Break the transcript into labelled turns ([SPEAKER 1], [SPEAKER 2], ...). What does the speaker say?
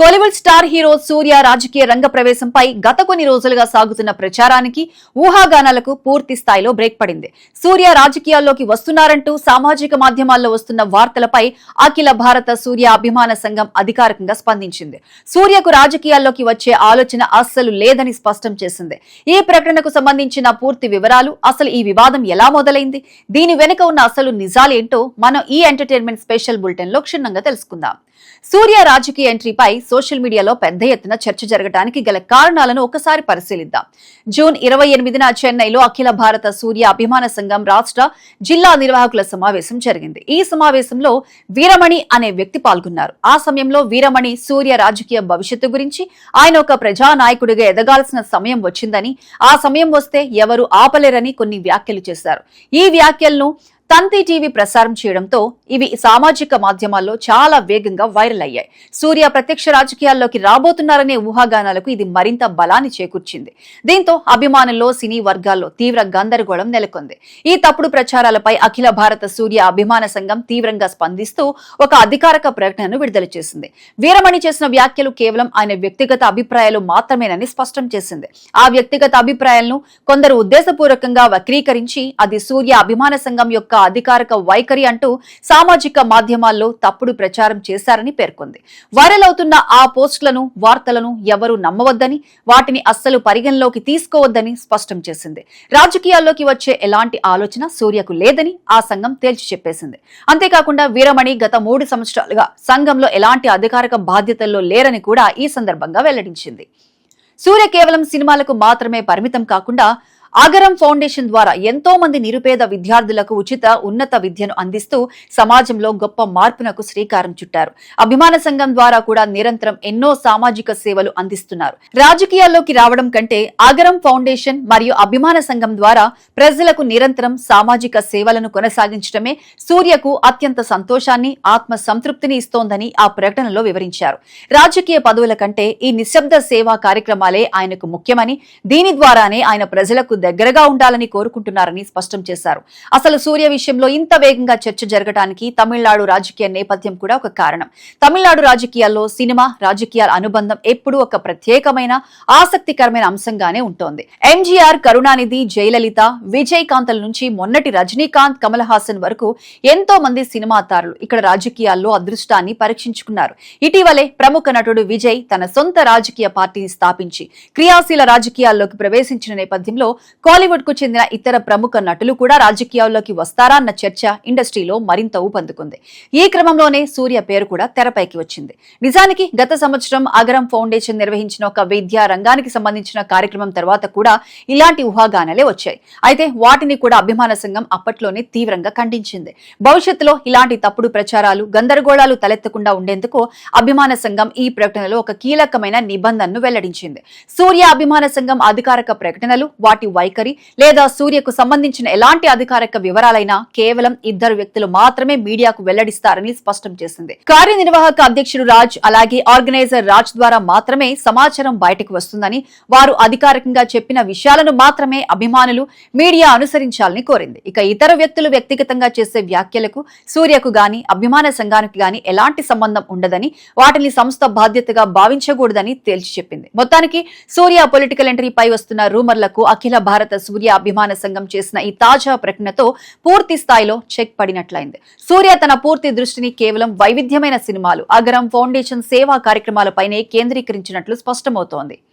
[SPEAKER 1] Kollywood star hero సూర్య రాజకీయ రంగ ప్రవేశంపై గత కొన్ని రోజులుగా సాగుతున్న ప్రచారానికి ఊహాగానాలకు పూర్తి స్థాయిలో బ్రేక్ పడింది. సూర్య రాజకీయాల్లోకి వస్తున్నారంటూ సామాజిక మాధ్యమాల్లో వస్తున్న వార్తలపై అఖిల భారత సూర్య అభిమాన సంఘం అధికారికంగా స్పందించింది. సూర్యకు రాజకీయాల్లోకి వచ్చే ఆలోచన అస్సలు లేదని స్పష్టం చేసింది. ఈ ప్రకటనకు సంబంధించిన పూర్తి వివరాలు, అసలు ఈ వివాదం ఎలా మొదలైంది, దీని వెనుక ఉన్న అసలు నిజాలేంటో మనం ఈ ఎంటర్టైన్మెంట్ స్పెషల్ బులెటిన్ లో క్షుణ్ణంగా తెలుసుకుందాం. సూర్య రాజకీయ ఎంట్రీపై సోషల్ మీడియాలో పెద్ద ఎత్తున చర్చ జరగడానికి గల కారణాలను ఒకసారి పరిశీలిద్దాం. జూన్ 28న చెన్నైలో అఖిల భారత సూర్య అభిమాన సంఘం రాష్ట్ర జిల్లా నిర్వాహకుల సమావేశం జరిగింది. ఈ సమావేశంలో వీరమణి అనే వ్యక్తి పాల్గొన్నారు. ఆ సమయంలో వీరమణి సూర్య రాజకీయ భవిష్యత్తు గురించి, ఆయన ఒక ప్రజానాయకుడిగా ఎదగాల్సిన సమయం వచ్చిందని, ఆ సమయం వస్తే ఎవరు ఆపలేరని కొన్ని వ్యాఖ్యలు చేశారు. ఈ వ్యాఖ్యలను తంతి టీవీ ప్రసారం చేయడంతో ఇవి సామాజిక మాధ్యమాల్లో చాలా వేగంగా వైరల్ అయ్యాయి. సూర్య ప్రత్యక్ష రాజకీయాల్లోకి రాబోతున్నారనే ఊహాగానాలకు ఇది మరింత బలాన్ని చేకూర్చింది. దీంతో అభిమానుల్లో, సినీ వర్గాల్లో తీవ్ర గందరగోళం నెలకొంది. ఈ తప్పుడు ప్రచారాలపై అఖిల భారత సూర్య అభిమాన సంఘం తీవ్రంగా స్పందిస్తూ ఒక అధికారిక ప్రకటనను విడుదల చేసింది. వీరమణి చేసిన వ్యాఖ్యలు కేవలం ఆయన వ్యక్తిగత అభిప్రాయాలు మాత్రమేనని స్పష్టం చేసింది. ఆ వ్యక్తిగత అభిప్రాయాలను కొందరు ఉద్దేశపూర్వకంగా వక్రీకరించి అది సూర్య అభిమాన సంఘం యొక్క అధికారిక వైఖరి అంటూ సామాజిక మాధ్యమాల్లో తప్పుడు ప్రచారం చేశారని పేర్కొంది. వైరల్ అవుతున్న ఆ పోస్టులను, వార్తలను ఎవరూ నమ్మవద్దని, వాటిని అస్సలు పరిగణలోకి తీసుకోవద్దని స్పష్టం చేసింది. రాజకీయాల్లోకి వచ్చే ఎలాంటి ఆలోచన సూర్యకు లేదని ఆ సంఘం తేల్చి చెప్పేసింది. అంతేకాకుండా వీరమణి గత 3 సంవత్సరాలుగా సంఘంలో ఎలాంటి అధికారిక బాధ్యతల్లో లేరని కూడా ఈ సందర్భంగా వెల్లడించింది. సూర్య కేవలం సినిమాలకు మాత్రమే పరిమితం కాకుండా ఆగరం ఫౌండేషన్ ద్వారా ఎంతో మంది నిరుపేద విద్యార్థులకు ఉచిత ఉన్నత విద్యను అందిస్తూ సమాజంలో గొప్ప మార్పునకు శ్రీకారం చుట్టారు. అభిమాన సంఘం ద్వారా కూడా నిరంతరం ఎన్నో సామాజిక సేవలు అందిస్తున్నారు. రాజకీయాల్లోకి రావడం కంటే ఆగరం ఫౌండేషన్ మరియు అభిమాన సంఘం ద్వారా ప్రజలకు నిరంతరం సామాజిక సేవలను కొనసాగించడమే సూర్యకు అత్యంత సంతోషాన్ని, ఆత్మ సంతృప్తిని ఇస్తోందని ఆ ప్రకటనలో వివరించారు. రాజకీయ పదవుల కంటే ఈ నిశ్శబ్ద సేవా కార్యక్రమాలే ఆయనకు ముఖ్యమని, దీని ద్వారానే ఆయన ప్రజలకు దగ్గరగా ఉండాలని కోరుకుంటున్నారని స్పష్టం చేశారు. అసలు సూర్య విషయంలో ఇంత వేగంగా చర్చ జరగడానికి తమిళనాడు రాజకీయ నేపథ్యం కూడా ఒక కారణం. తమిళనాడు రాజకీయాల్లో సినిమా, రాజకీయాల అనుబంధం ఎప్పుడూ ఒక ప్రత్యేకమైన, ఆసక్తికరమైన అంశంగానే ఉంటోంది. ఎంజీఆర్, కరుణానిధి, జయలలిత, విజయకాంత్ల నుంచి మొన్నటి రజనీకాంత్, కమల్ హాసన్ వరకు ఎంతో మంది సినిమా తారులు ఇక్కడ రాజకీయాల్లో అదృష్టాన్ని పరీక్షించుకున్నారు. ఇటీవలే ప్రముఖ నటుడు విజయ్ తన సొంత రాజకీయ పార్టీని స్థాపించి క్రియాశీల రాజకీయాల్లోకి ప్రవేశించిన నేపథ్యంలో కోలీవుడ్ కు చెందిన ఇతర ప్రముఖ నటులు కూడా రాజకీయాల్లోకి వస్తారా అన్న చర్చ ఇండస్ట్రీలో మరింత ఊపందుకుంది. ఈ క్రమంలోనే సూర్య పేరు కూడా తెరపైకి వచ్చింది. నిజానికి గత సంవత్సరం అగరం ఫౌండేషన్ నిర్వహించిన ఒక విద్యా రంగానికి సంబంధించిన కార్యక్రమం తర్వాత కూడా ఇలాంటి ఊహాగానాలే వచ్చాయి. అయితే వాటిని కూడా అభిమాన సంఘం అప్పట్లోనే తీవ్రంగా ఖండించింది. భవిష్యత్తులో ఇలాంటి తప్పుడు ప్రచారాలు, గందరగోళాలు తలెత్తకుండా ఉండేందుకు అభిమాన సంఘం ఈ ప్రకటనలో ఒక కీలకమైన నిబంధనను వెల్లడించింది. సూర్య అభిమాన సంఘం అధికారిక ప్రకటనలు, వాటి వైఖరి లేదా సూర్యకు సంబంధించిన ఎలాంటి అధికారిక వివరాలైనా కేవలం 2 వ్యక్తులు మాత్రమే మీడియాకు వెల్లడిస్తారని స్పష్టం చేసింది. కార్యనిర్వాహక అధ్యక్షుడు రాజ్, అలాగే ఆర్గనైజర్ రాజ్ ద్వారా మాత్రమే సమాచారం బయటకు వస్తుందని, వారు అధికారికంగా చెప్పిన విషయాలను మాత్రమే అభిమానులు, మీడియా అనుసరించాలని కోరింది. ఇక ఇతర వ్యక్తులు వ్యక్తిగతంగా చేసే వ్యాఖ్యలకు సూర్యకు గాని, అభిమాన సంఘానికి గాని ఎలాంటి సంబంధం ఉండదని, వాటిని సంస్థ బాధ్యతగా భావించకూడదని తేల్చి చెప్పింది. మొత్తానికి సూర్య పొలిటికల్ ఎంట్రీపై వస్తున్న రూమర్లకు అఖిల భారత సూర్య అభిమాన సంఘం చేసిన ఈ తాజా ప్రకటనతో పూర్తి స్థాయిలో చెక్ పడినట్లయింది. సూర్య తన పూర్తి దృష్టిని కేవలం వైవిధ్యమైన సినిమాలు, అగరం ఫౌండేషన్ సేవా కార్యక్రమాలపైనే కేంద్రీకరించినట్లు స్పష్టమవుతోంది.